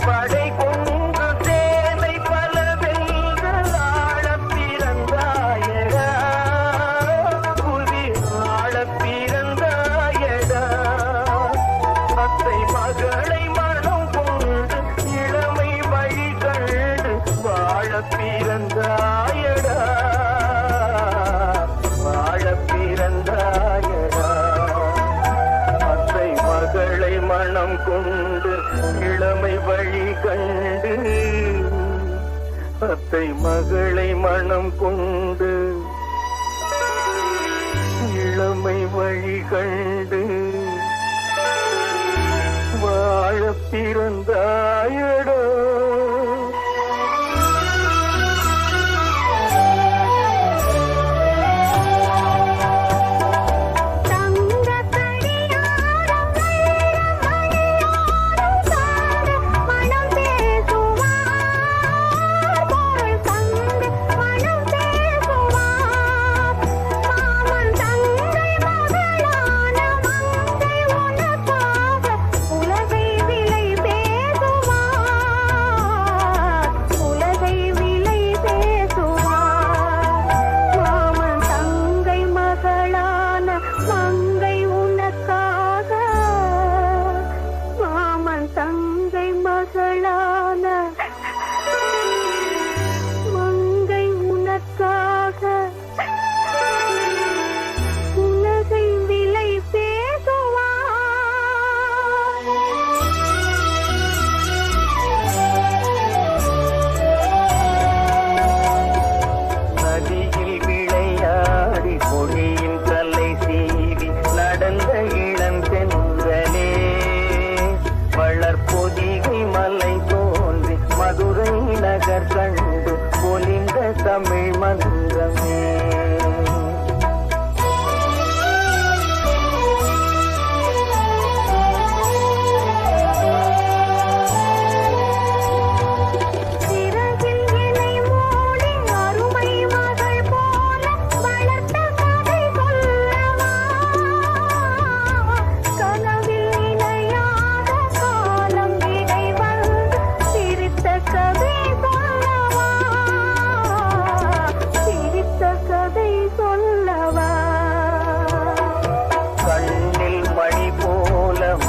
படை கொண்டு சேனை பல வென்று ஆள பிறந்தாயடா, புவி ஆள பிறந்தாயடா. அத்தை மகளை மனம் கொண்டு இளமை வழி கண்டு வாழ பிறந்தாயடா, வாழ பிறந்தாயடா. அத்தை மகளை மனம் கொண்டு இளமை வழி கண்டு, அத்தை மகளை மனம் கொண்டு இளமை வழி கண்டு வாழ பிறந்தாயடா. கண்டு பொலிந்த தமிழ் மன்றமே.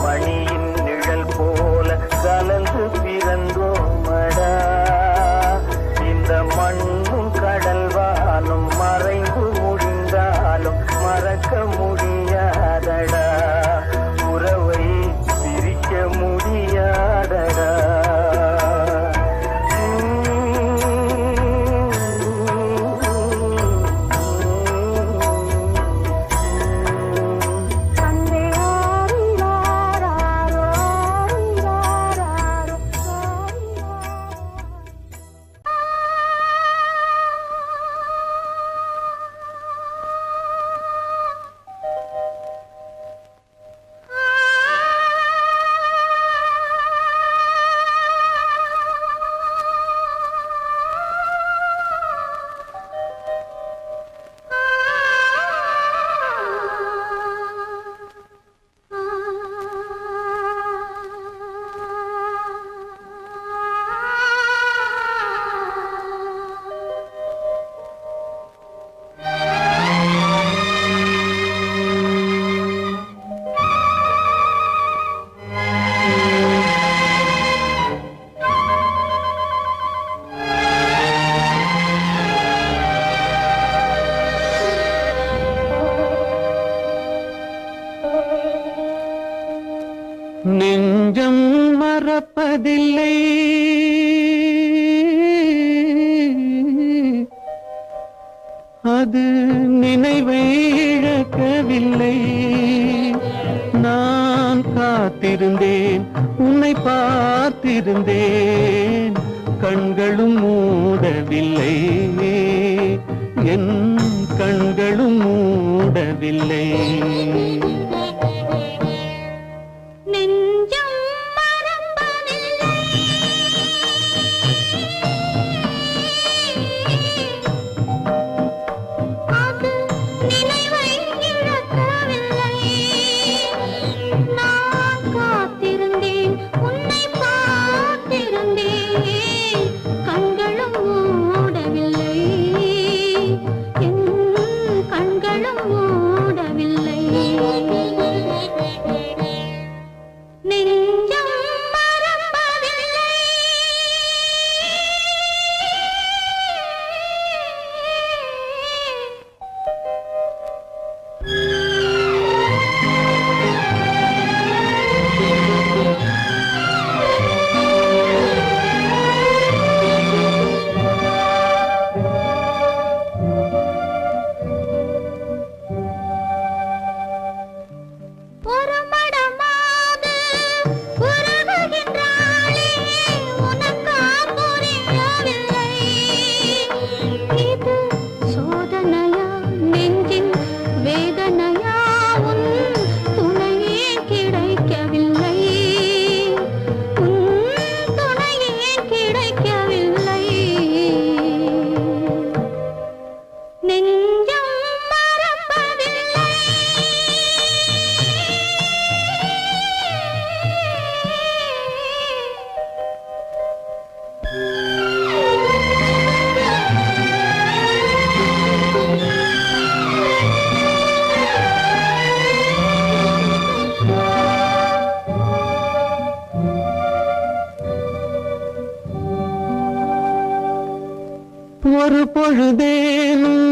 மணியின் நிழல் போல கலந்து பிறந்தோமடா, இந்த மண்ணும் கடல் வானும் மறைந்து முடிந்தாலும் மறக்க முடியாதடா, உறவை பிரிக்க முடியாதடா. நெஞ்சம் மறப்பதில்லை, அது நினைவை இழக்கவில்லை. நான் காத்திருந்தேன், உன்னை பார்த்திருந்தேன், கண்களும் மூடவில்லை, என் கண்களும் மூடவில்லை. நான் காத்திருந்தேன், உன்னை பார்த்து பொழுதேனும்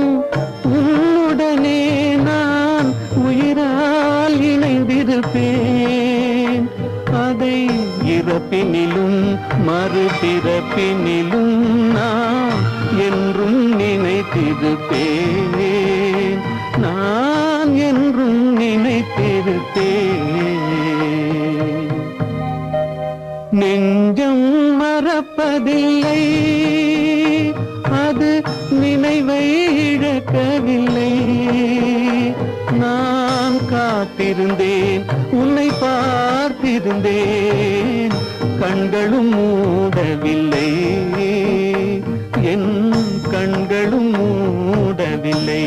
உன்னுடனே நான் உயிரால் இணைந்திருப்பேன். அதை இறப்பினிலும் மறுபிறப்பினிலும் நான் என்றும் நினைத்திருப்பேன். நான் என்றும் நினைத்திருப்பேன். நெஞ்சம் மறப்பதில்லை, அது நினைவை இழக்கவில்லை. நான் காத்திருந்தேன், உன்னை பார்த்திருந்தேன், கண்களும் மூடவில்லை, என் கண்களும் மூடவில்லை.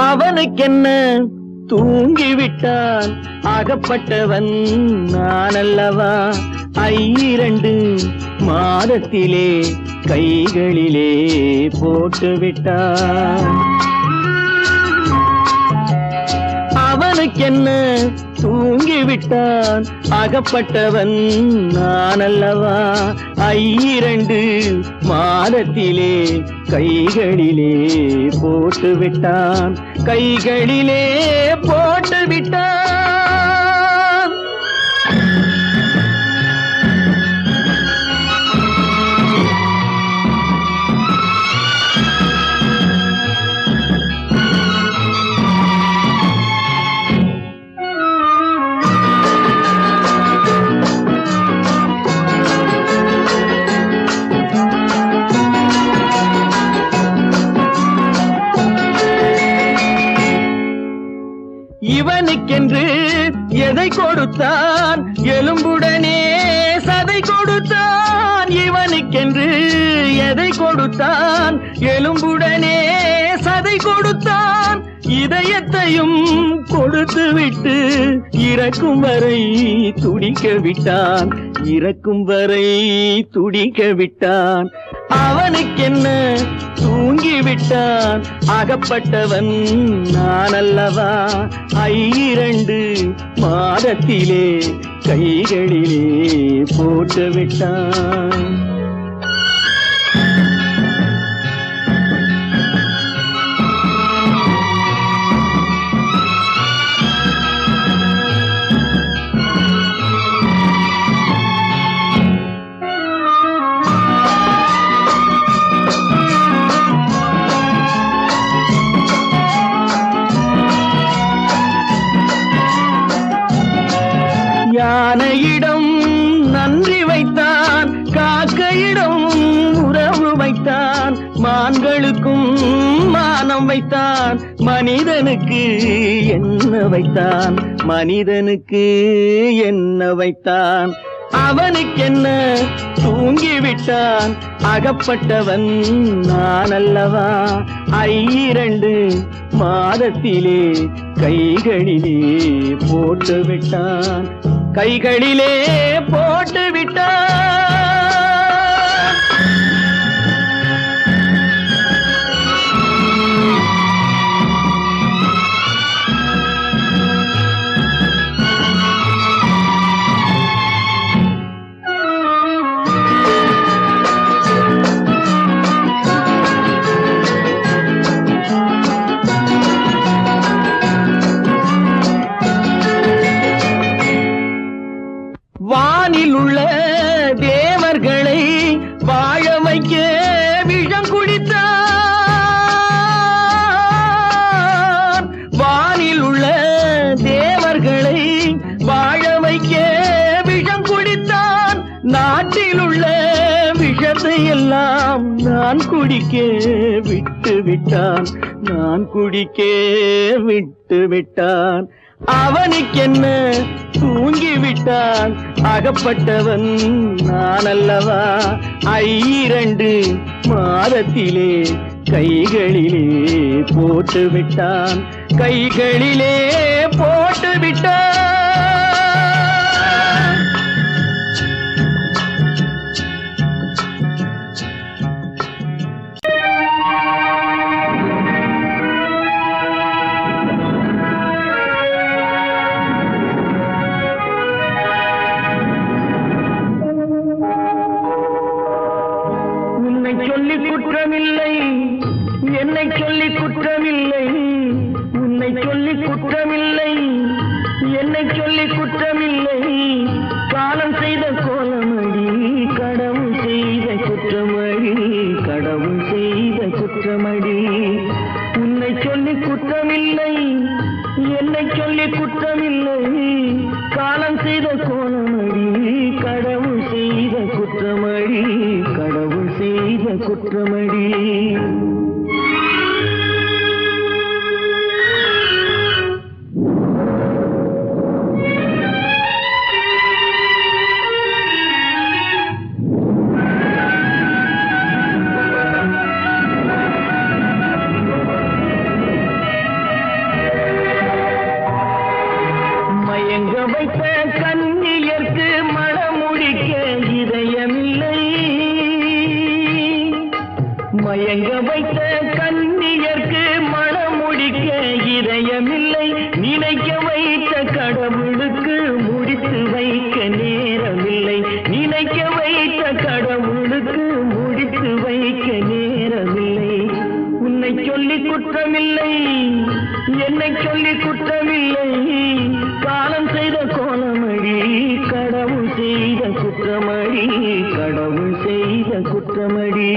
அவனுக்கென்ன தூங்கிவிட்டான், அகப்பட்டவன் நான் அல்லவா. 2 மாதத்திலே கைகளிலே போட்டுவிட்டான். அவனுக்கென்ன தூங்கிவிட்டான், அகப்பட்டவன் நான் அல்லவா. 2 மாதத்திலே கைகளிலே போட்டுவிட்டான், கைகளிலே போட்டுவிட்டான். இவனுக்கென்று எதை கொடுத்தான், எலும்புடனே சதை கொடுத்தான். இவனுக்கென்று எதை கொடுத்தான், எலும்புடனே சதை கொடுத்தான். இதயத்தையும் கொடுத்து விட்டு இறக்கும் வரை துடிக்க விட்டான், இறக்கும் வரை துடிக்க விட்டான். அவனுக்கென்ன தூங்கிவிட்டான், அகப்பட்டவன் நான் அல்லவா. 2 மாதத்திலே கைகளிலே போட்டுவிட்டான். யானையிடம் நன்றி வைத்தான், காக்கையிடம் உறவு வைத்தான், மான்களுக்கும் மானம் வைத்தான், மனிதனுக்கு என்ன வைத்தான், மனிதனுக்கு என்ன வைத்தான். அவனுக்கென்ன தூங்கிவிட்டான், அகப்பட்டவன் நான் அல்லவா. 2 மாதத்திலே கைகளிலே போட்டுவிட்டான், கைகளிலே போட்டுவிட்டான். வானில் உள்ள தேவர்களை வாழ வைக்க விஷம் குடித்தான். வானில் உள்ள தேவர்களை வாழ வைக்க விஷம் குடித்தான். நாட்டில் உள்ள விஷத்தை எல்லாம் நான் குடிக்க விட்டு விட்டான், நான் குடிக்க விட்டு விட்டான். அவனுக்கென்ன தூங்கிவிட்டான், அகப்பட்டவன் நான் அல்லவா. 2 மாதத்திலே கைகளிலே போட்டுவிட்டான், கைகளிலே போட்டுவிட்டான். குற்றமில்லை, காலம் செய்த கோலமடி, கடவுள் செய்த குற்றமடி, கடவுள் செய்த குற்றமடி. மயங்க வைத்த கண்ணியர்க்கு மணமுடிக்க இதயமில்லை, மயங்க வைத்த கண்ணியர்க்கு மணமுடிக்க இதயமில்லை, நினைக்க வைத்த கடவுளுக்கு முடித்து வைக்க நேரமில்லை, நினைக்க வைத்த கடவுளுக்கு முடித்து வைக்க நேரமில்லை. உன்னை சொல்லி குற்றமில்லை, என்னை சொல்லி குற்றமில்லை, காலம் செய்த கோலமடி, கடவுள் செய்த குற்றமடி, கடவுள் செய்த குற்றமடி.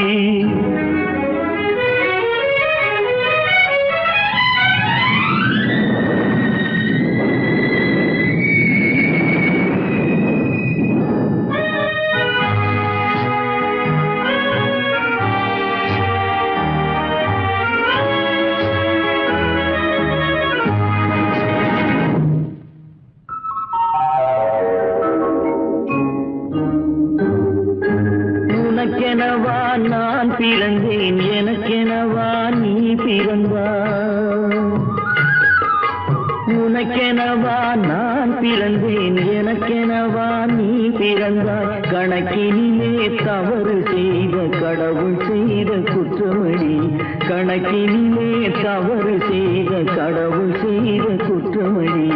உனக்கெனவா நான் பிறந்தேன், எனக்கெனவா நீ பிறந்தாய், உனக்கெனவா நான் பிறந்தேன், எனக்கெனவா நீ பிறந்தாய், கணக்கினிலே தவறு செய்த கடவுள் செய்த குற்றமடி, கணக்கினிலே தவறு செய்த கடவுள் செய்த குற்றமடி.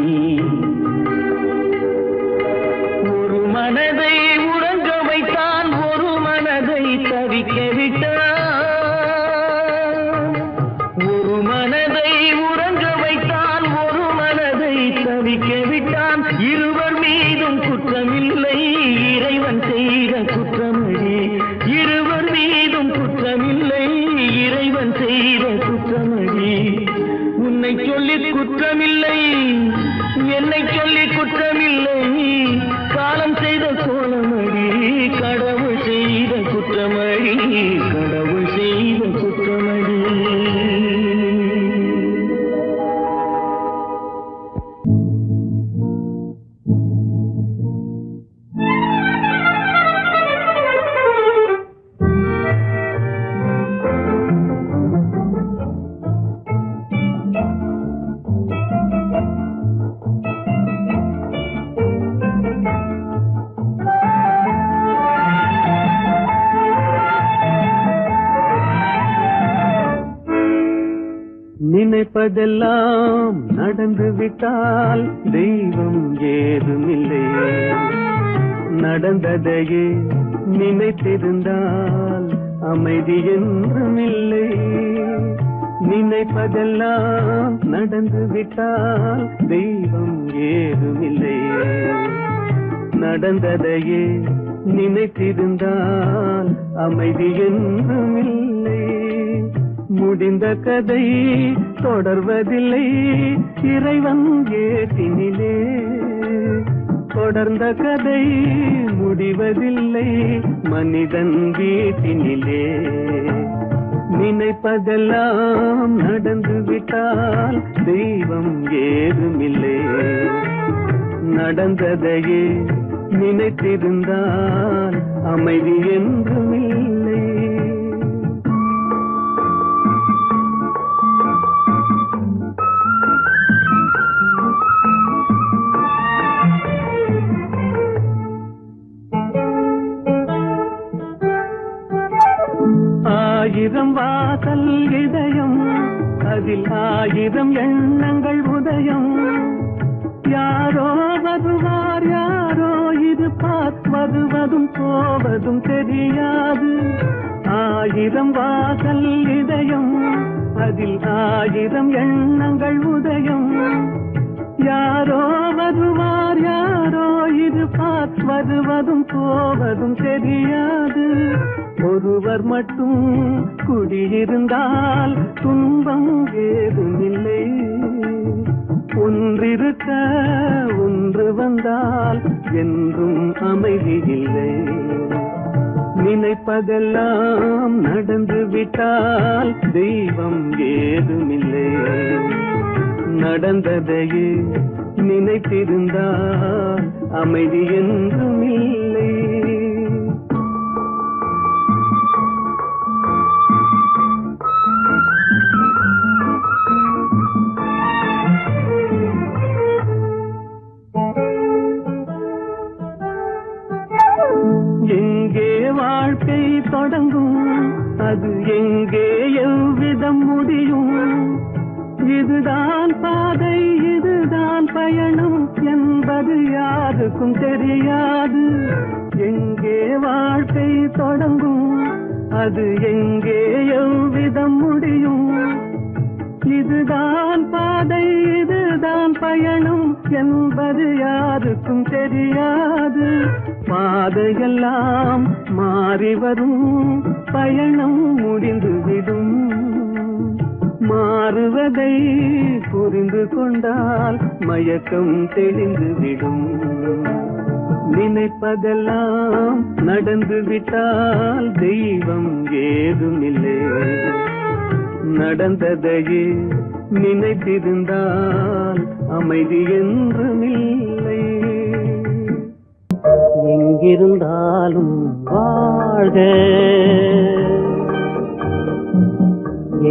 ஒரு மனதை உறங்க வைத்தான், ஒரு மனதை தவிக்க விட்டான், ஒரு மனதை உறங்க வைத்தான், ஒரு மனதை தவிக்க விட்டான். இருவர் மீதும் குற்றமில்லை, இறைவன் செய்த குற்றமடி, இருவர் மீதும் குற்றமில்லை, இறைவன் செய்த குற்றமடி. உன்னை சொல்லி குற்றமில்லை, என்னை சொல்லி குற்றமில்லை, காலம் செய்த கோலமடி, கடவுள் செய்த குற்றமடி, கடவுள் செய்த குற்றமடி. நினைப்பதெல்லாம் நடந்து விட்டால் தெய்வம் ஏதுமில்லை, நடந்ததையே நினைத்திருந்தால் அமைதி என்றுமில்லை. நினைப்பதெல்லாம் நடந்து விட்டால் தெய்வம் ஏதுமில்லை, நடந்ததையே நினைத்திருந்தால் அமைதி என்றுமில்லை. முடிந்த கதை தொடர்வதில்லை, இறைவன் ஏட்டினிலே தொடர்ந்த கதை முடிவதில்லை, மனிதன் வீட்டினிலே. நினைப்பதெல்லாம் நடந்து விட்டால் தெய்வம் ஏதுமில்லை, நடந்ததையே நினைத்திருந்தால் அமைதி என்றுமில்லை. ஆயிரம் வாசல் இதயம், அதில் ஆயிரம் எண்ணங்கள் உதயம், யாரோ வருவார் யாரோ இருப்பார், வருவதும் போவதும் தெரியாது. ஆயிரம் வாசல் இதயம், அதில் ஆயிரம் எண்ணங்கள் உதயம், யாரோ வருவார் யாரோ இருப்பார், வருவதும் போவதும் தெரியாது. ஒருவர் மட்டும் குடியிருந்தால் துன்பம் ஏதுமில்லை, ஒன்றிருக்க ஒன்று வந்தால் என்றும் அமைதி இல்லை. நினைப்பதெல்லாம் நடந்து விட்டால் தெய்வம் ஏதுமில்லை. நடந்ததையே நினைத்திருந்தால் அமைதி என்றும் இல்லை. எங்கே வாழ்க்கை தொடங்கும், அது எங்கே எவ்விதம் முடியும்? இதுதான் பாதை, இதுதான் பயணம் என்பது யாருக்கும் தெரியாது. எங்கே வாழ்க்கை தொடங்கும், அது எங்கே எவ்விதம் முடியும்? இதுதான் பாதை, இதுதான் பயணம் என்பது யாருக்கும் தெரியாது. பாதையெல்லாம் மாறி வரும், பயணம் முடிந்துவிடும். மாறுவதை புரிந்து கொண்டால் மயக்கம் தெளிந்துவிடும். நினைப்பதெல்லாம் நடந்து விட்டால் தெய்வம் ஏதுமில்லை. நடந்ததையே நினைத்திருந்தால் அமைதி என்றுமில்லை. எங்கிருந்தாலும் வாழ்க,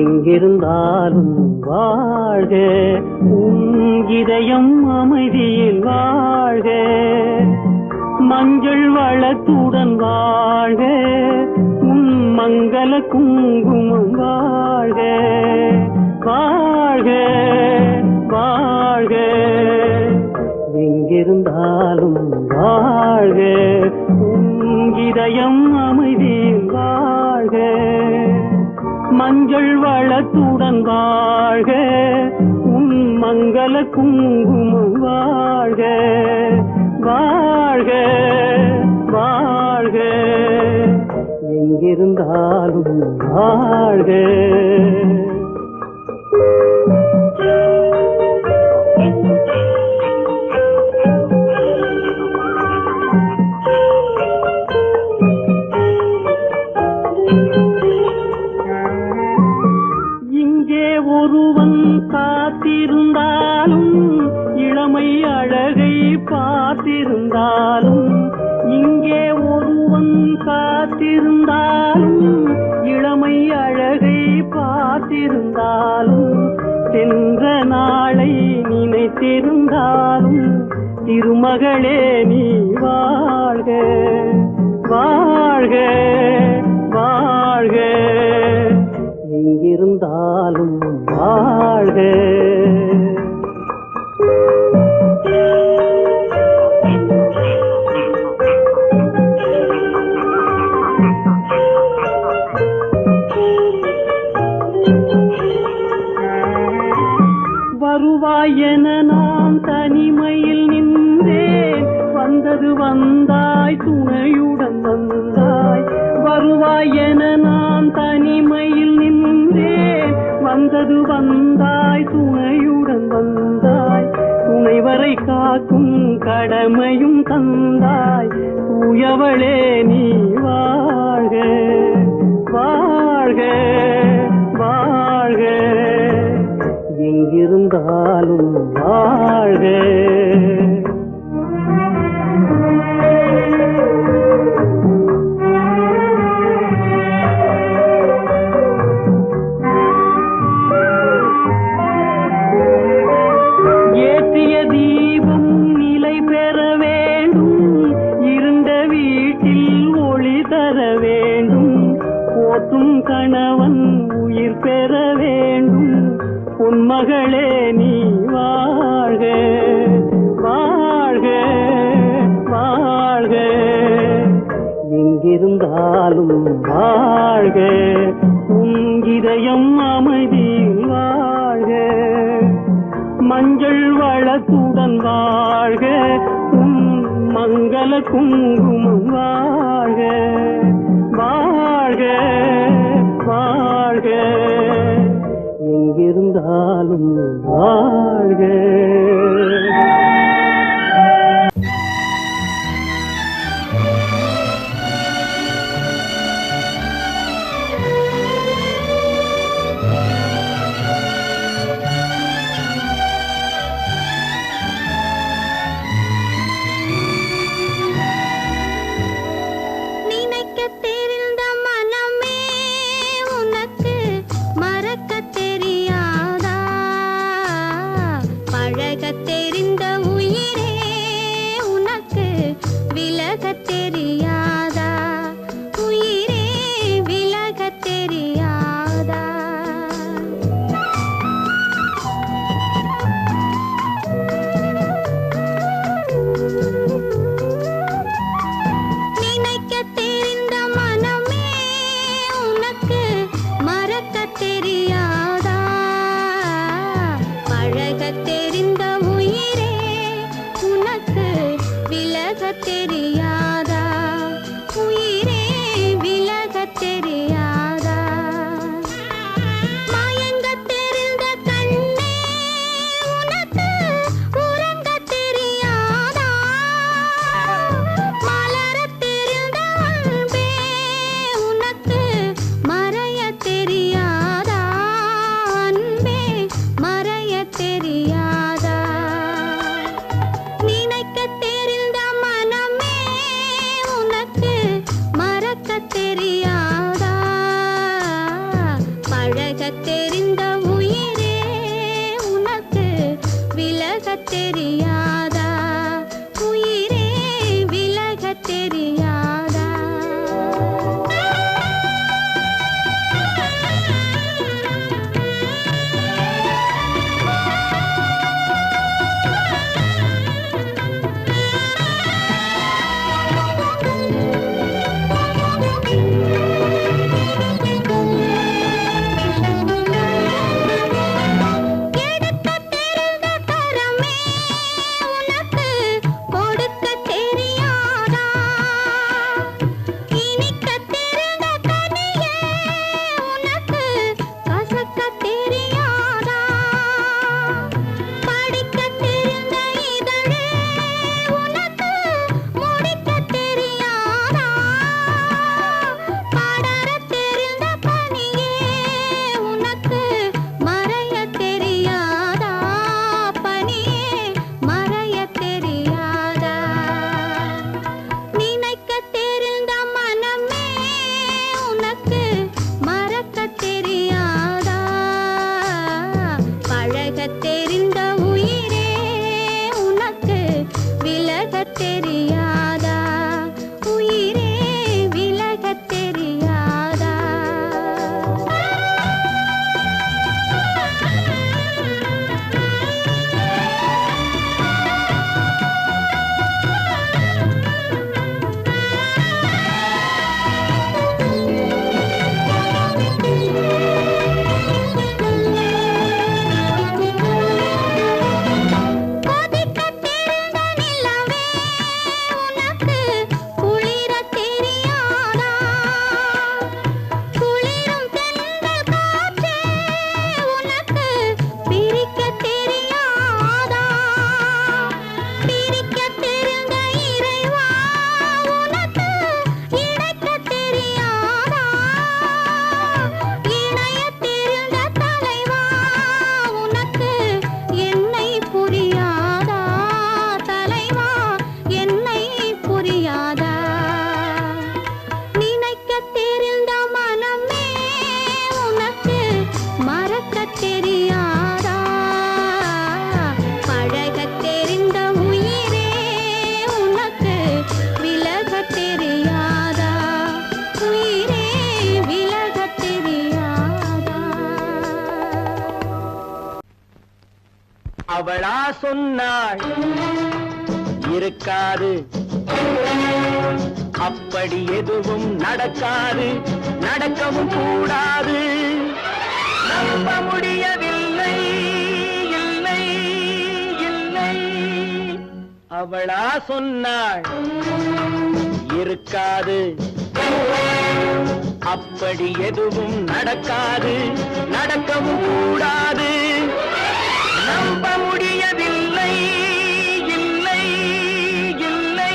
எங்கிருந்தாலும் வாழ்க, உன் இதயம் அமைதியில் வாழ்க. மஞ்சள் வளத்துடன் வாழ்க, உன் மங்கள குங்குமம் வாழ்க. வாழ்க வாழ்க, எங்கிருந்தாலும் வாழ்க, உன் இதயம் அமைதியில் வாழ்க. மஞ்சள் வளத்துடன் வாழ்க, உன் மங்கள குங்குமம் வாழ்க. வாழ்க வாழ்க, எங்கிருந்தாலும் வாழ்க. இங்கே ஒருவன் காத்திருந்தாலும், இளமை அழகை பார்த்திருந்தாலும், இங்கே ஒருவன் காத்திருந்தாலும், இளமை அழகை பார்த்திருந்தாலும், சென்ற நாளை நினைத்திருந்தாலும், திருமகளே நீ வாழ்க. வாழ்க வாழ்க, எங்கிருந்தாலும் வாழ்க. வருவாய் என நான் தனிமையில் நின்றேன், வந்தது வந்தாய் துணையுடன் வந்தாய். வருவாய் என நான் தனிமையில் நின்றேன், வந்தது வந்தாய் துணையுடன் வந்தாய். துணைவரை காக்கும் கடமையும் தந்தாய், தூயவளே நீ வாழ்க. வாழ்க வாழ்க, எங்கிருந்தாலும் வாழ்க. ஏற்றிய தீபம் நிலை பெற வேண்டும், இருண்ட வீட்டில் ஒளி தர வேண்டும். போற்றும் கணவன் உயிர் பெற வேண்டும், பொன்மகளே நீ வாழ்க. வாழ்க வாழ்க, எங்கிருந்தாலும் வாழ்க. உன் இதயம் அமைதியில் வாழ்க. மஞ்சள் வளத்துடன் வாழ்க, உன் மங்கள குங்குமம் வாழ்க. வாழ்க வாழ்க, எங்கிருந்த என்றாலும் வாழ்க. அவளா சொன்னாள் இருக்காது, அப்படி எதுவும் நடக்காது, நடக்கவும் கூடாது. நம்ப முடியவில்லை, இல்லை இல்லை. அவளா சொன்னாள் இருக்காது, அப்படி எதுவும் நடக்காது, நடக்கவும் கூடாது. நம்ப முடியவில்லை இல்லை இல்லை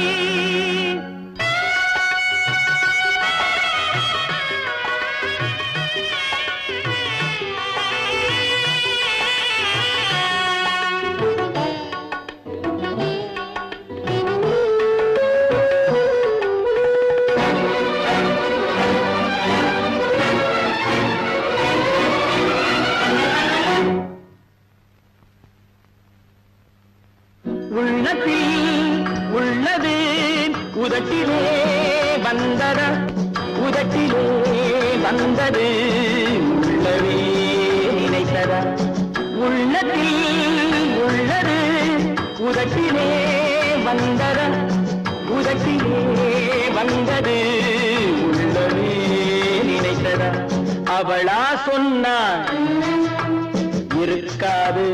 உள்ளத்தில் உள்ளது உதட்டிலே வந்தத உதட்டிலே வந்தது உள்ளவே நினைத்தத உள்ளத்தில் உள்ளது உதட்டிலே வந்தத உதட்டிலே வந்தது உள்ளவே நினைத்தத அவளா சொன்னாள் இருக்காது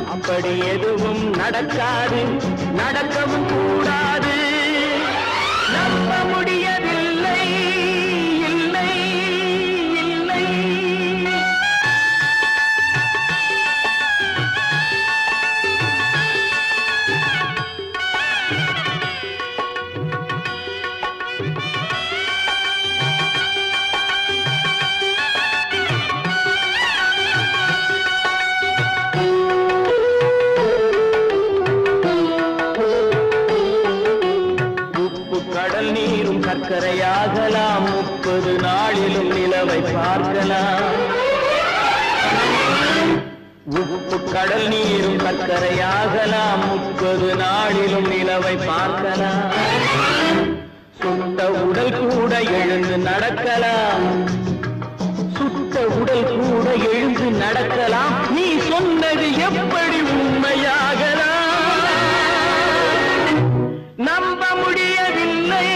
அப்படி எதுவும் நடக்காது நடக்கவும் கூடாது நம்ப முடியவில்லை இல்லை இல்லை சர்க்கரையாகலாம் 30 நாளிலும் நிலவை பார்க்கலாம் உப்பு கடல் நீரும் சர்க்கரையாகலாம் 30 நாளிலும் நிலவை பார்க்கலாம் சுட்ட உடல் கூட எழுந்து நடக்கலாம் சுட்ட உடல் கூட எழுந்து நடக்கலாம் நீ சொன்னது எப்படி உண்மையாகலாம் நம்ப முடியவில்லை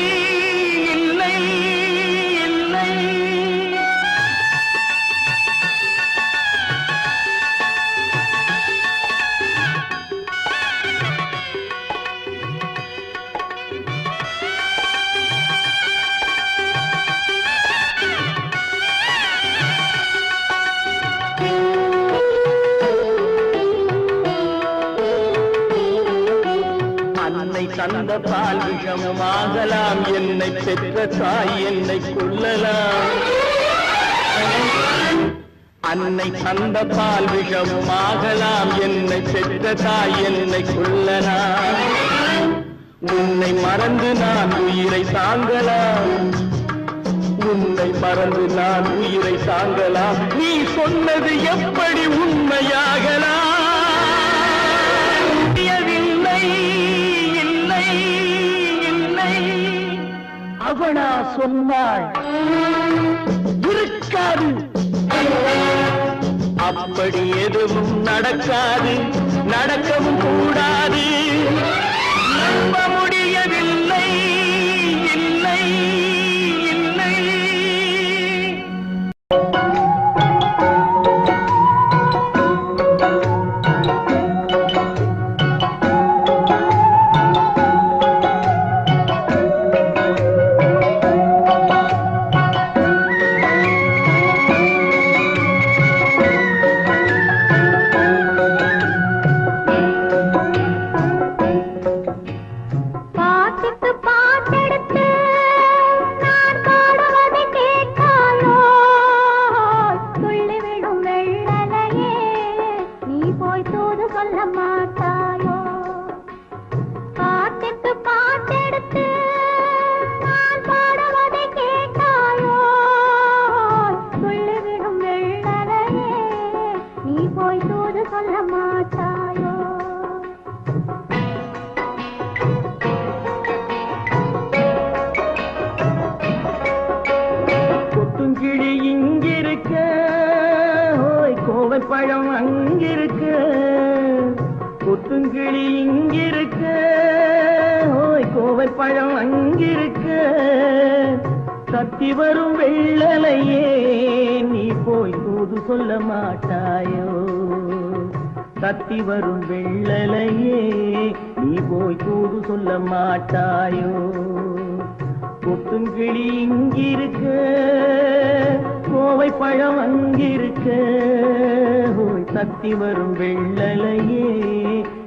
தந்த பால் விஷமும் ஆகலாம் என்னை பெற்ற தாய் என்னை கொள்ளலாம் அன்னை தந்த பால் விஷமும் ஆகலாம் என்னை பெற்ற தாய் என்னை கொள்ளலாம் உன்னை மறந்து நான் உயிரை தாங்கலாம் உன்னை மறந்து நான் உயிரை தாங்கலாம் நீ சொன்னது எப்படி உண்மையாகலாம் அவனா சொன்னாள் இருக்காது அப்படி எதுவும் நடக்காது நடக்கவும் கூடாது நம்ப முடியவில்லை இல்லை இல்லை பழம் அங்கிருக்கு கொத்துங்கிளி இங்கிருக்கு ஓய் கோவை பழம் அங்கிருக்கு சத்தி வரும் வெள்ளலையே நீ போய் தூது சொல்ல மாட்டாயோ சத்தி வரும் வெள்ளலையே நீ போய் தூது சொல்ல மாட்டாயோ கொத்துங்கிளி இங்கிருக்கு கோவை பழம் அங்கிருக்கு தத்தி வரும் வெள்ளலையே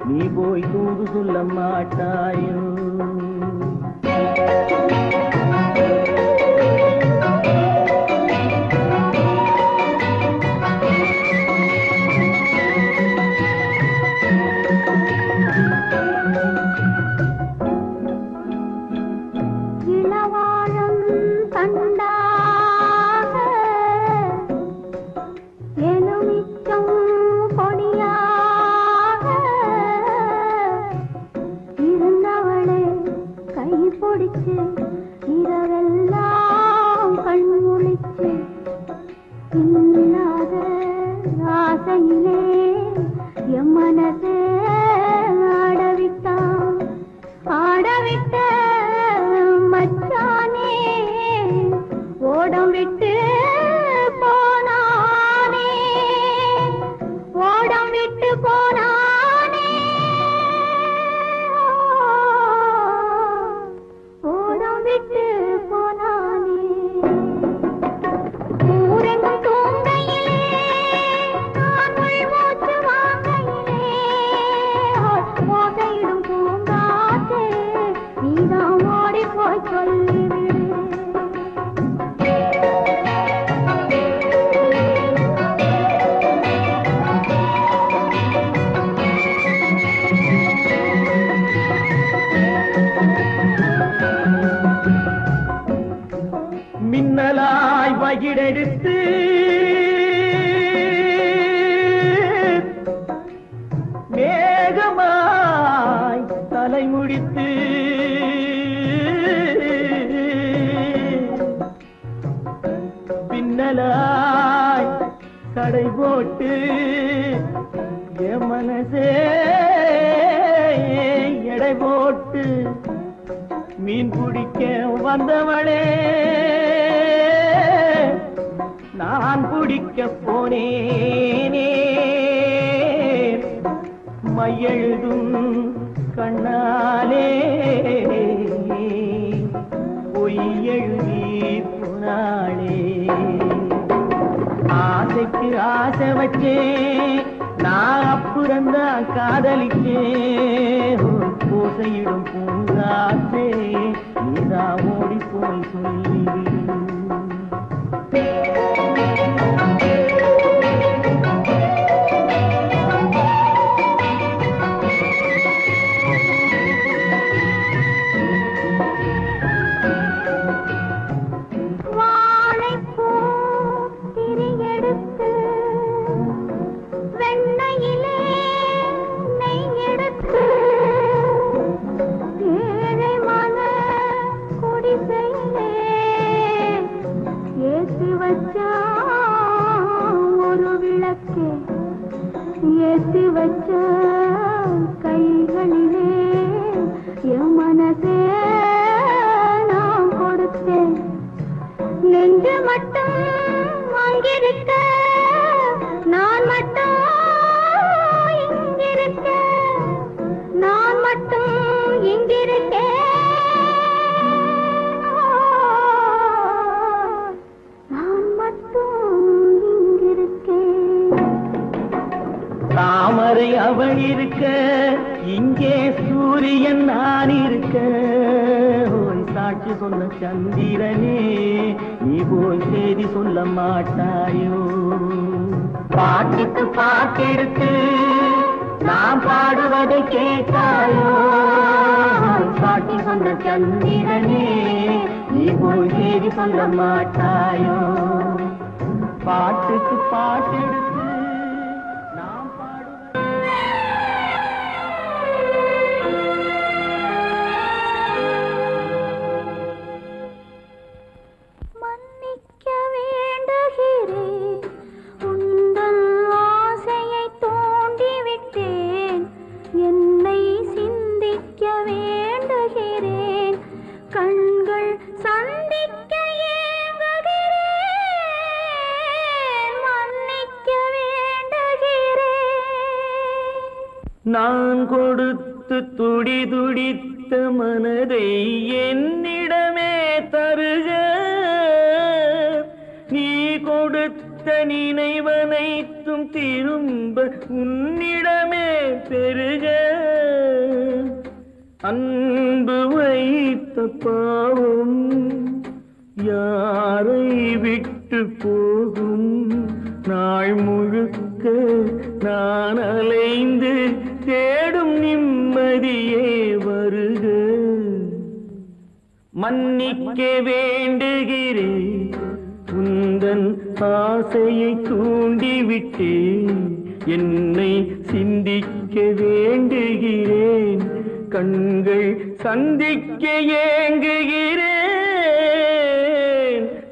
நீ போய் தூது சொல்ல மாட்டாயோ இரவெல்லாம் கண்முழிச்சு இல்லாத ஆசையிலே என் மனசே ஆடவிட்ட மச்சானே ஓடம் விட்டு போனானே ஓடம் விட்டு போனானே ஓடம் விட்டு போனானே ஊரெங்கும் தூங்கையிலே நான் மூச்சு வாங்கையிலே ஓசையிடும் பூங்காற்றே நீதான் ஓடி போய் சொல்லிவிடு மின்னலாய் வகிடெடுத்து மேகமாய் தலைமுடித்து பின்னலாய் கடை போட்டு என் மனசே எடை போட்டு மீன் பிடிக்க வந்தவளே நான் பிடிக்க போனேனே மையெழுதும் கண்ணாலே பொய் எழுதி போனாளே ஆசைக்கு ஆசை வச்சேன் நான் அப்புறந்தான் காதலிச்சேன் பூசையிடும் பூங்காற்றே நீதான் ஓடி போய் சொல்லிவிடு ஒரு விளக்கே ஏற்றி வச்ச கைகளிலே என் மனசே நான் கொடுத்தேன் நெஞ்சு மட்டும் அங்கிருக்க நான் மட்டும் இங்கிருக்க நான் மட்டும் இங்கிருக்கேன் தாமரை அவள் இருக்க இங்கே சூரியன் நான் இருக்க சாட்சி சொன்ன சந்திரனே நீ போய் செய்தி சொல்ல மாட்டாயோ பாட்டுக்கு பாட்டெடுத்து நான் பாடுவதை கேட்டாயோ சாட்சி சொன்ன சந்திரனே நீ போய் செய்தி சொல்ல மாட்டாயோ பாட்டுக்கு பாட்டெடுத்து நான் கொடுத்து துடி துடித்த மனதை என்னிடமே தருக நீ கொடுத்த நினைவனைத்தும் திரும்ப உன்னிடமே பெருக அன்பு வைத்த பாவம் யாரை விட்டு போகும் நாள் முழுக்க நான் அலைந்து தேடும் நிம்மதியே வருக மன்னிக்க வேண்டுகிறேன் உந்தன் ஆசையை தூண்டிவிட்டேன் என்னை சிந்திக்க வேண்டுகிறேன் கண்கள் சந்திக்க ஏங்குகிறேன்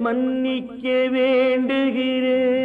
மன்னிக்க வேண்டுகிறேன்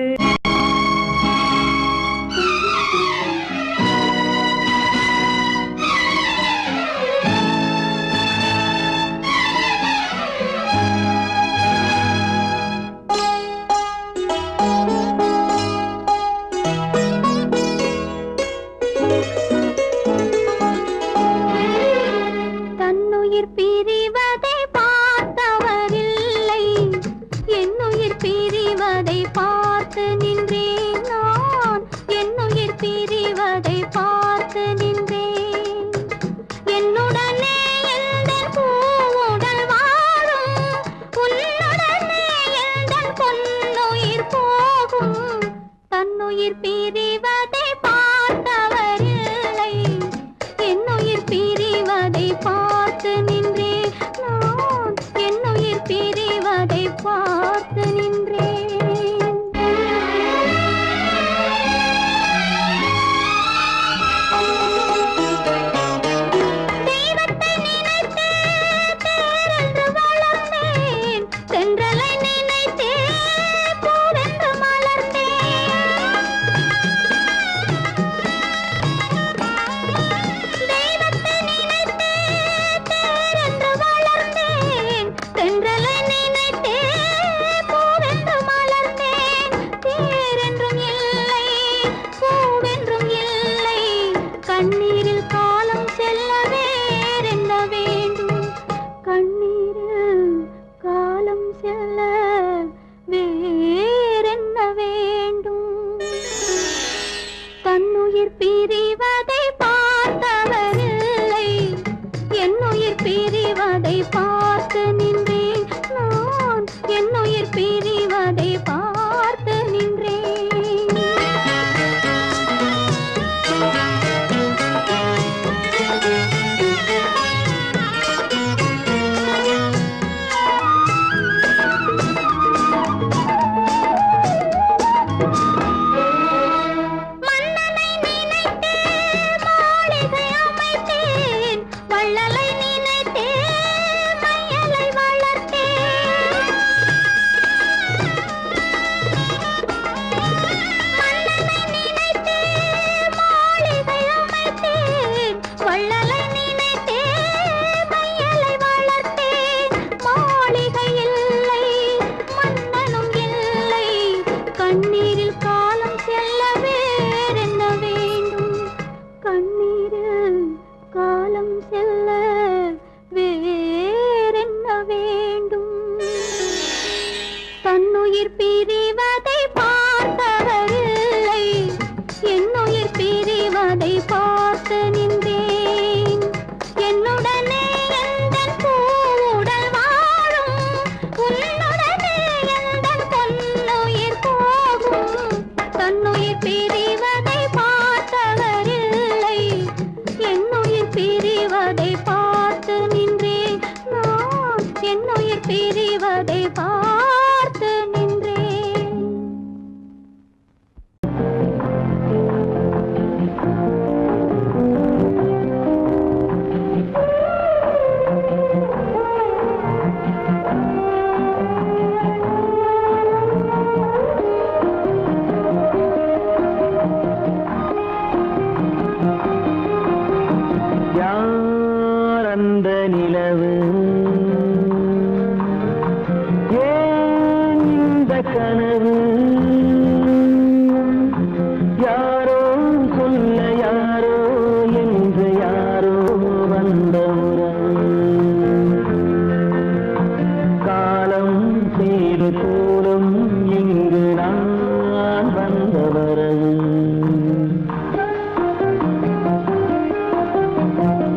போலும் இங்கு நான் வந்தவரது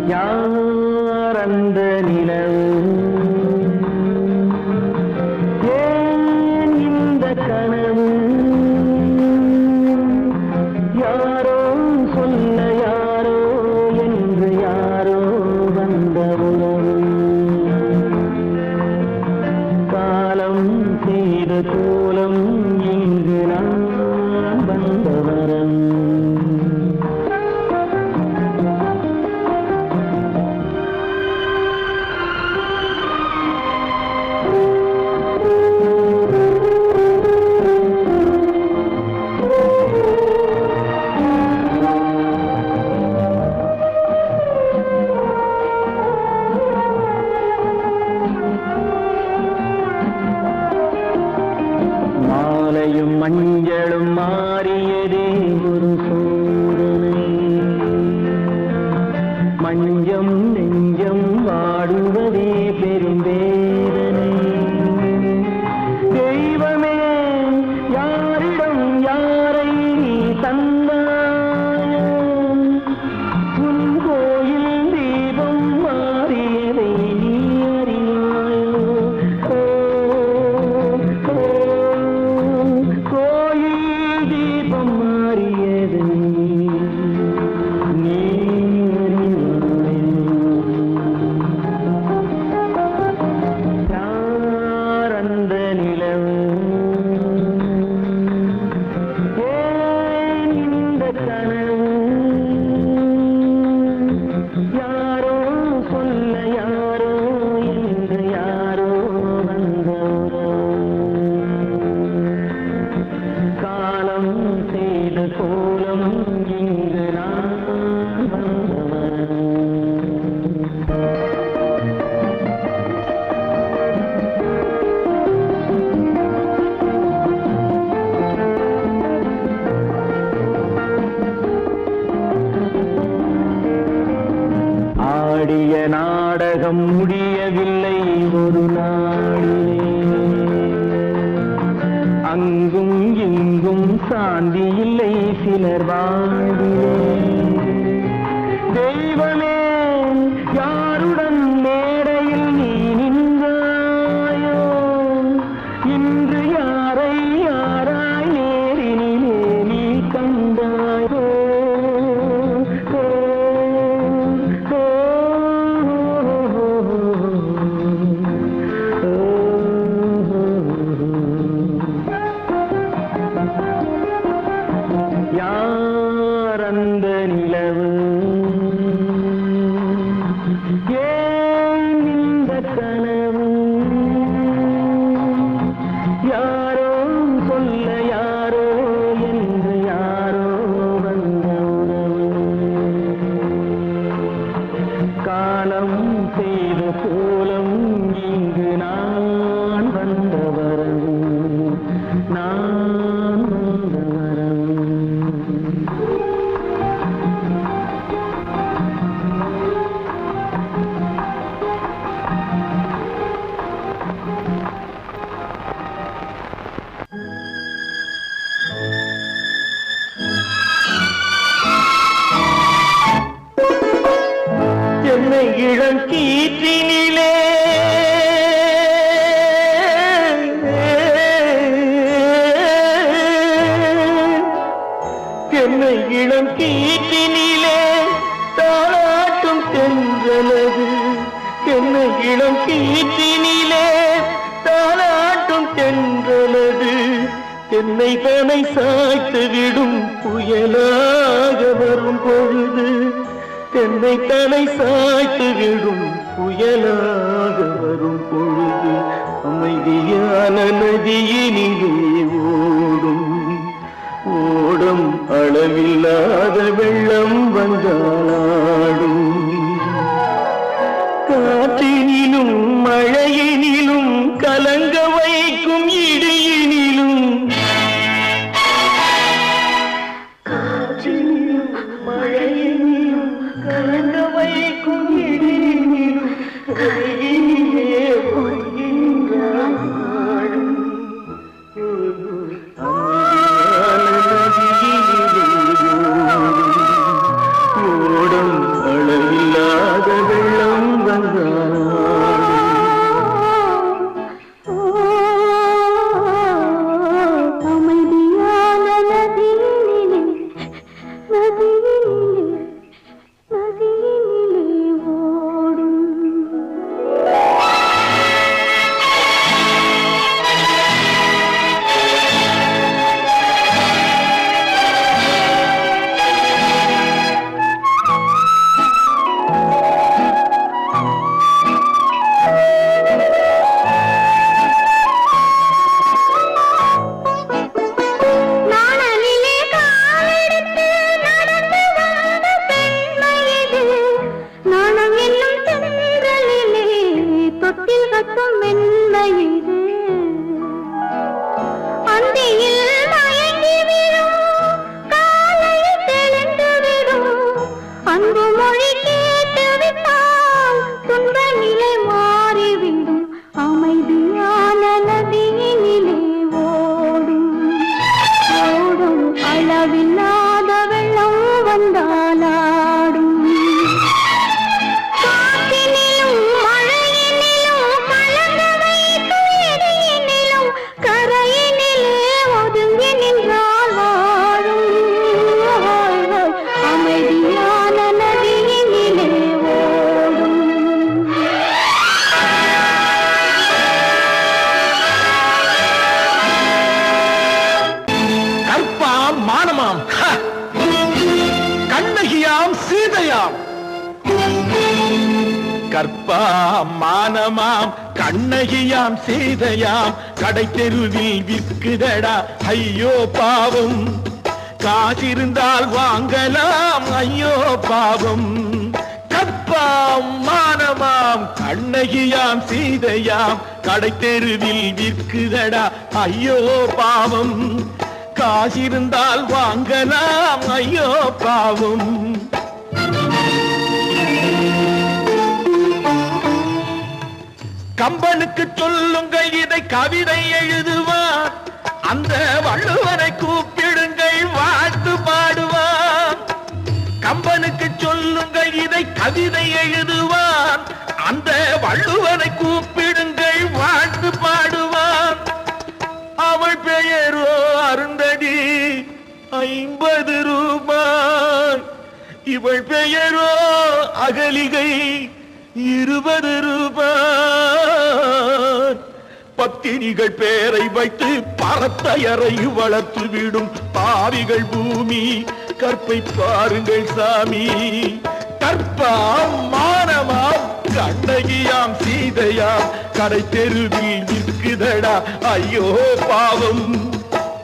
யார் அந்த நிலவு ஏன் இந்த கனவு யாரோ சொல்ல யாரோ என்று யாரோ வந்த உறவு காலம் செய்த கோலம் இங்கு நான் வந்த வரம் மஞ்சளும் மாறியதே ஒரு சோதனை மஞ்சம் நெஞ்சம் வாடுவதே பெரும் வேதனை தெய்வமே யாரிடம் யாரை தந்தாயோ உன் கோயில் தீபம் மாறியதை நீ அறியாயோ ஆடிய நாடகம் முடியவில்லை ஒரு நாளிலே அங்கும் இங்கும் சாந்தி இல்லை சிலர் வாழ்விலே தெய்வமே யாருடன் மேடையில் நீ நின்றாயோ இன்று யாரை யாராய் நேரினிலே நீ கண்டாயோ யாரந்த நிலவு ஏன் இந்த கனவு யாரோ சொல்ல யாரோ என்று யாரோ வந்த உறவு காலம் செய்த கோலம் இங்கு நான் வந்த வரவு நான் வந்த வரவு என்னை இளம் கீற்றினிலே என்னை இளம் கீற்றினிலே தாளாட்டும் தென்றலது என்னை இளம் கீற்றினிலே தாளாட்டும் தென்றலது என்னை தனை சாய்த்து விடும் புயலாக வரும் பொழுது என்னை தலை சாய்த்து விடும் புயலாக வரும் பொழுது அமைதியான நதியினிலே ஓடும் ஓடும் அளவில்லாத வெள்ளம் வந்தாடும் காற்றினிலும் மழையினிலும் கலங்க வைக்கும் இடியினிலும் காற்றினிலும் மழையினிலும் கலங்க வைக்கும் இடியினிலும் கையினிலே பொய்கின்றான் ஓடும் அளவில்லாத தொட்டில் கட்டும் மென்மை இது அந்தியில் மயங்கி விடும் காலையில் தெளிந்து விடும் அன்பு மொழி கேட்டு விட்டால் துன்ப நிலை மாறிவிடும் அமைதியான நதியினிலே ஓடும் ஓடும் அளவில்லாத வெள்ளம் வந்தாலாடும் காற்றினிலும் மழையினிலும் கலந்த வைக்கும் இடியினிலும் கரையினிலே ஒதுங்கி நின்றால் வாழும் அமைதியான நதியினிலே ஓடும் கற்பாம் மானமாம் கண்ணகியாம் சீதையாம் கற்பாம் மானமாம் கண்ணகியாம் சீதையாம் கடை தெருவில் விற்குதடா ஐயோ பாவம் காசிருந்தால் வாங்கலாம் ஐயோ பாவம் கற்பாம் மானமாம் கண்ணகியாம் சீதையாம் கடை தெருவில் விற்குதடா ஐயோ பாவம் காசிருந்தால் வாங்கலாம் ஐயோ பாவம் கம்பனுக்கு சொல்லுங்கள் இதை கவிதை எழுதுவார் அந்த வள்ளுவரை கூப்பிடுங்கள் வாழ்த்து பாடுவார் கம்பனுக்கு சொல்லுங்கள் இதை கவிதை எழுதுவார் அந்த வள்ளுவரை கூப்பிடுங்கள் வாழ்த்து பாடுவார் அவள் பெயரோ அருந்ததி 50 ரூபாய் இவள் பெயரோ அகலிகை 20 ரூபாய் பத்தினிகள் பேரை வைத்து பரத்தையறை வளர்த்து விடும் பாவிகள் பூமி கற்பை பாருங்கள் சாமி கற்பாம் மானமாம் கண்ணகியாம் சீதையாம் கடை தெருவில் விற்குதடா ஐயோ பாவம்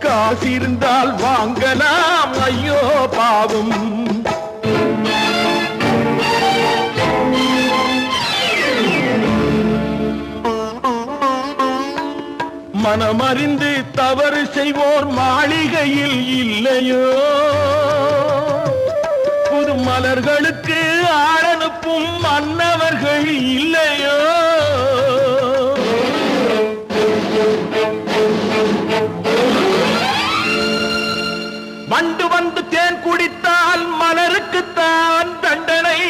காசிருந்தால் வாங்கலாம் ஐயோ பாவம் மனமறிந்து தவறு செய்வோர் மாளிகையில் இல்லையோ புது மலர்களுக்கு ஆளனுப்பும் மன்னவர்கள் இல்லையோ வண்டு வந்து தேன் குடித்தால் மலருக்குத்தான் தண்டனை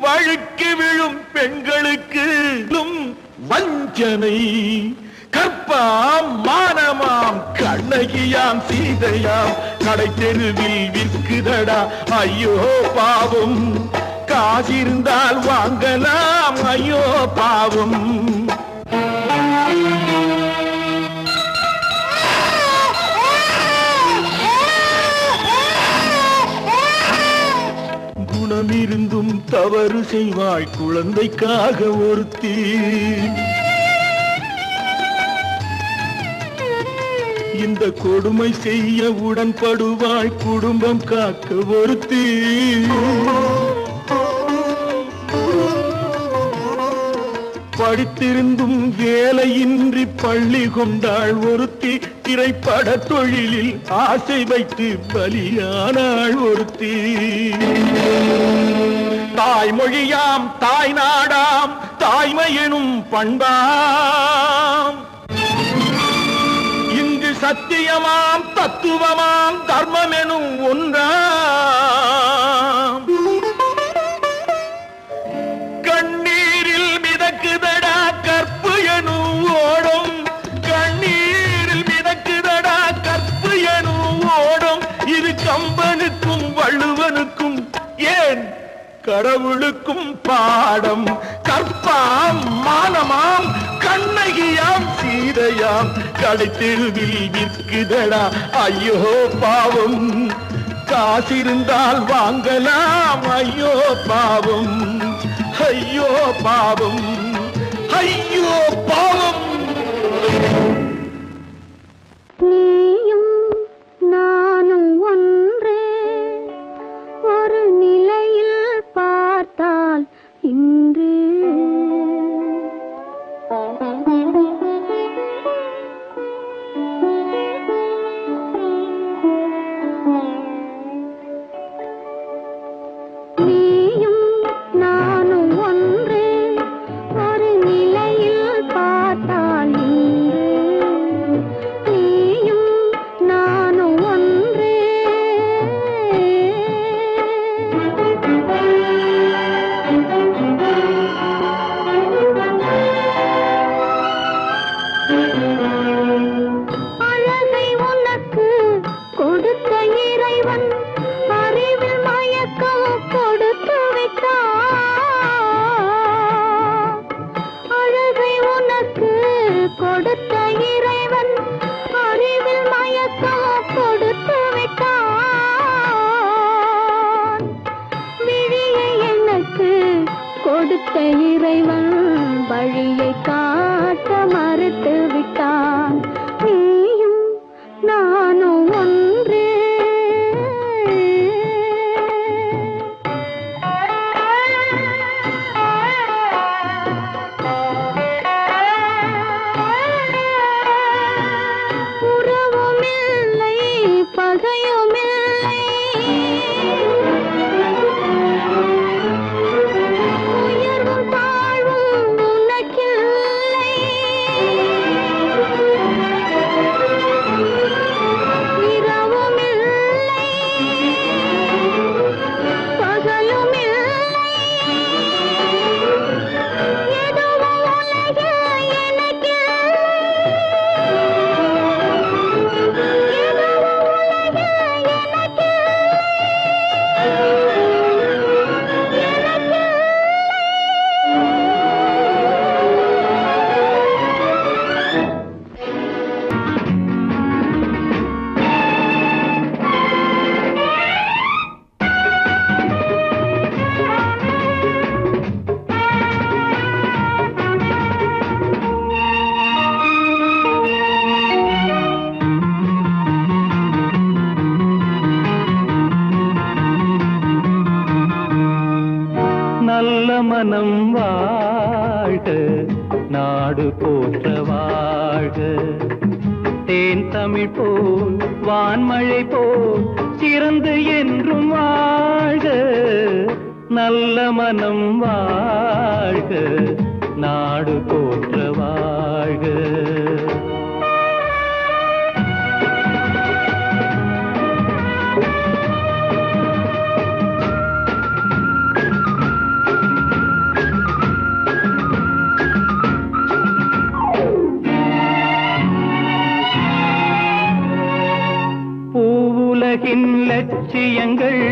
வழுக்கி விழும் பெண்களுக்கு வஞ்சனை கற்பாம் மானமாம் கண்ணகியாம் சீதையாம் கடை தெருவில் விற்குதடா ஐயோ பாவம் காசிருந்தால் வாங்கலாம் ஐயோ பாவம் குணமிருந்தும் தவறு செய்வாய் குழந்தைக்காக ஒருத்தி இந்த கொடுமை செய்ய உடன்படுவாய் குடும்பம் காக்க ஒருத்தி படித்திருந்தும் வேலையின்றி பள்ளி கொண்டாள் ஒருத்தி திரைப்பட தொழிலில் ஆசை வைத்து பலியானாள் ஒருத்தி தாய்மொழியாம் தாய் நாடாம் தாய்மையெனும் பண்பாம் இங்கு சத்தியமாம் தத்துவமாம் தர்மம் எனும் ஒன்றாம் கண்ணீரில் மிதக்குதடா கற்பு எனும் ஓடும் கண்ணீரில் மிதக்குதடா கற்பு எனும் ஓடும் இது கம்பனுக்கும் வள்ளுவனுக்கும் ஏன் கடவுளுக்கும் பாடம் கற்பாம் மானமாம் கண்ணகியாம் சீதையாம் கடை தெருவில் விற்குதடா ஐயோ பாவம் காசிருந்தால் வாங்கலாம் ஐயோ பாவம் ஐயோ பாவம் ஐயோ பாவம் நீயும் நானும் ஒன்றே ஒரு நிலையில் பார்த்தால் இன்று கொடுத்த இறைவன் வழியை காட்ட மறுத்து விட்டான். நீயும் நானும் ஒன்றே. உறவுமில்லை பகையுமில்லை, உயர்வும் தாழ்வும் உனக்கில்லை. இரவுமில்லை பகலுமில்லை, எதுவும் உலகில் எனக்கில்லை. நல்ல மனம் வாழ்க, நாடு போற்ற வாழ்க. தேன் தமிழ் போல் வான்மழை போல் சிறந்து என்றும் வாழ்க. நல்ல மனம் வாழ்க, நாடு போற்ற வாழ்க. பூவுலகின் லட்சியங்கள்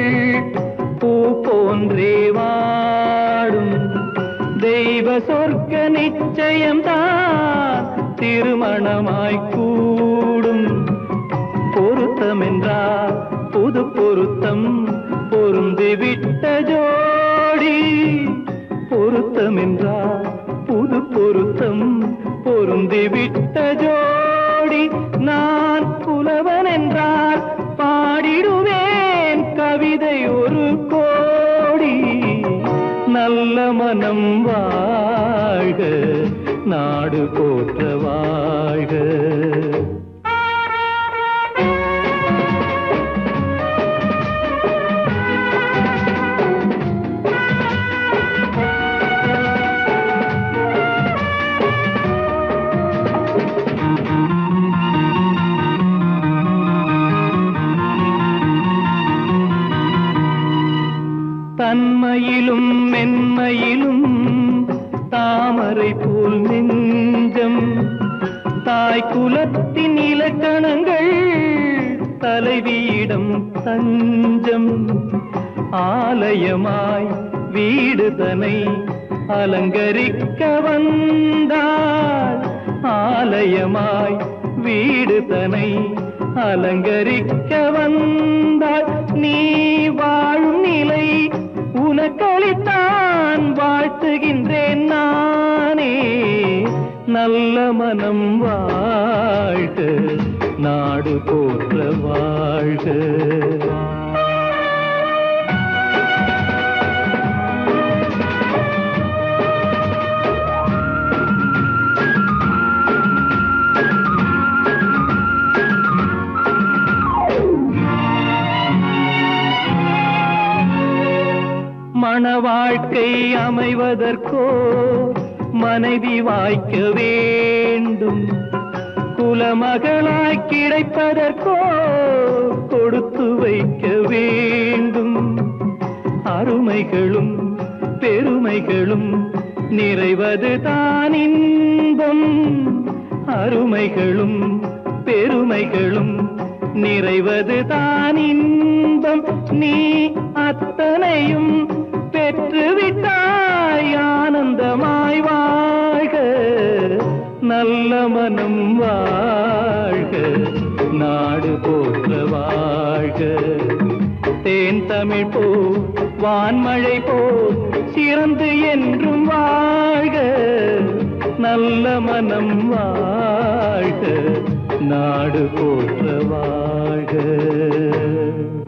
பூ போன்றே வாடும். தெய்வ சொர்க்க நிச்சயம்தான் திருமணமாய் கூடும். பொருத்தமென்றால் புது பொருத்தம் பொருந்திவிட்ட ஜோடி. பொருத்தமென்றால் புது பொருத்தம் பொருந்திவிட்ட ஜோடி. நான் புலவன் என்றால் பாடிடுவேன் கவிதை ஒரு கோடி. நல்ல மனம் வாழ்க, நாடு போற்ற வாழ்க. தன்மையிலும் மென்மையிலும் தாமரை போல் நெஞ்சம். தாய் குலத்தின் இலக்கணங்கள் தலைவியிடம் தஞ்சம். ஆலயமாய் வீடுதனை அலங்கரிக்க வந்தாள். ஆலயமாய் வீடுதனை அலங்கரிக்க வந்தாள். நீ வாழும் நிலை உனக்களித்தான் வாழ்த்துகின்றேன் நானே. நல்ல மனம் வாழ்க, நாடு போற்ற வாழ்க. மண வாழ்க்கை அமைவதற்கோ மனைவி வாய்க்க வேண்டும். குலமகளாய் கிடைப்பதற்கோ கொடுத்து வைக்க வேண்டும். அருமைகளும் பெருமைகளும் நிறைவது தான் இன்பம். அருமைகளும் பெருமைகளும் நிறைவது தான் இன்பம். நீ அத்தனையும் பெற்றுவிட்டாய் ஆனந்தமாய் வாழ்க. நல்ல மனம் வாழ்க, நாடு போற்ற வாழ்க. தேன் தமிழ் போ வான்மழை போல் சிறந்து என்றும் வாழ்க நல்ல மனம் வாழ்க நாடு போற்ற வாழ்க